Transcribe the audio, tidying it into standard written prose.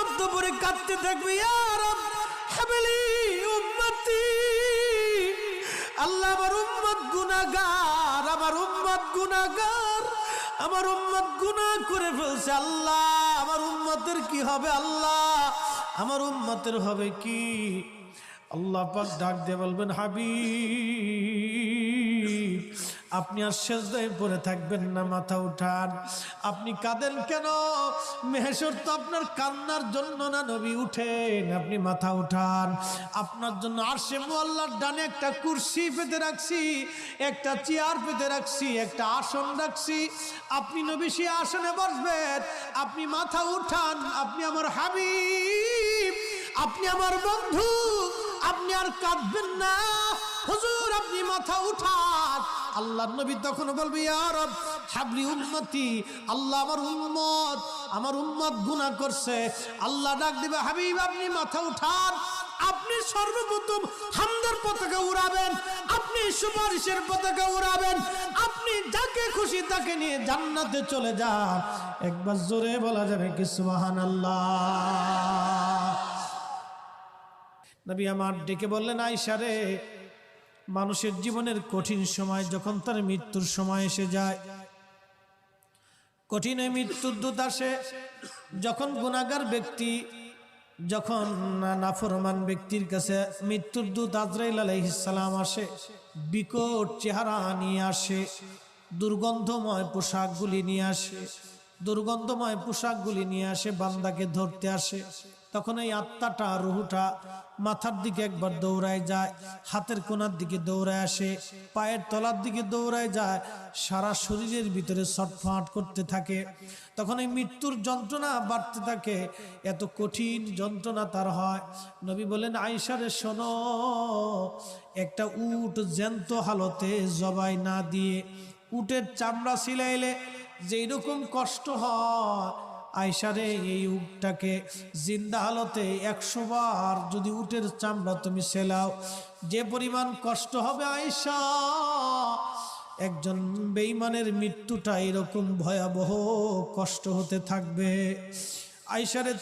মধ্যে পড়ে কাঁদতে থাকবে, ইয়া রব হাবলি উম্মতি, আল্লাহ আমার উম্মত গুনাহগার, আমার উম্মত গুনাহগার, আমার উম্মত গুনাহ করে ফেলছে। আল্লাহ আমার উম্মতের কি হবে? আল্লাহ আমার উম্মতের হবে কি? আল্লাহ পাক ডাক দিয়ে বলবেন, হাবিব আপনি আর সিজদায় পড়ে থাকবেন না, মাথা উঠান। আপনি কাঁদেন কেন? মেহেশর তো আপনার কান্নার জন্য না নবী, উঠেন, আপনি মাথা উঠান। আপনার জন্য আরশে মুআল্লার ডানে একটা কুরসি পেতে রাখছি, একটা চেয়ার পেতে রাখছি, একটা আসন রাখছি। আপনি নবী সেই আসনে বসবেন। আপনি মাথা উঠান, আপনি আমার হাবিব, আপনি আমার বন্ধু, আপনি আর কাঁদবেন না। হুজুর আপনি মাথা উঠান। আল্লাহর নবী তখন বলবে, ইয়া রব হাবলি উম্মতি, আল্লাহ আমার উম্মত গুনাহ করছে। আল্লাহ ডাক দিবে, হাবিব আপনি মাথা উঠান। আপনি সর্বপ্রথম হামদের পতাকা উড়াবেন, আপনি সুপারিশের পতাকা উড়াবেন, আপনি যাকে খুশি তাকে নিয়ে জান্নাতে চলে যান। একবার জোরে বলা যাবে কি সুবহানাল্লাহ? নবী আমার ডেকে বললেন, আয়েশা রে, মানুষের জীবনের কঠিন সময় যখন তার মৃত্যুর সময় এসে যায়, কঠিন মৃত্যুর দূত আসে, যখন গুনাহগার ব্যক্তি, যখন নাফরমান ব্যক্তির কাছে মৃত্যুর দূত আজরাইল আলাইহিস সালাম আসে, বিকট চেহারা নিয়ে আসে, দুর্গন্ধময় পোশাকগুলি নিয়ে আসে, দুর্গন্ধময় পোশাকগুলি নিয়ে আসে, বান্দাকে ধরতে আসে। তখন এই আত্মাটা, রুহুটা মাথার দিকে একবার দৌড়ায় যায়, হাতের কোণার দিকে দৌড়ায় আসে, পায়ের তলার দিকে দৌড়ায় যায়, সারা শরীরের ভিতরে ছটফট করতে থাকে। তখন এই মৃত্যুর যন্ত্রণা বাড়তে থাকে, এত কঠিন যন্ত্রণা তার হয়। নবী বলেন, আয়েশা রে শোনো, একটা উট জ্যান্ত হালতে জবাই না দিয়ে উটের চামড়া ছিলাইলে যেই রকম কষ্ট হয়, আয়েশা রে এই উটটাকে জিন্দা হালতে 100 বার যদি উটের চামড়া তুমি সেলাও, যে পরিমাণ কষ্ট হবে আয়েশা, একজন বেঈমানের মৃত্যুটা এরকম ভয়াবহ কষ্ট হতে থাকবে। আয়েশা রে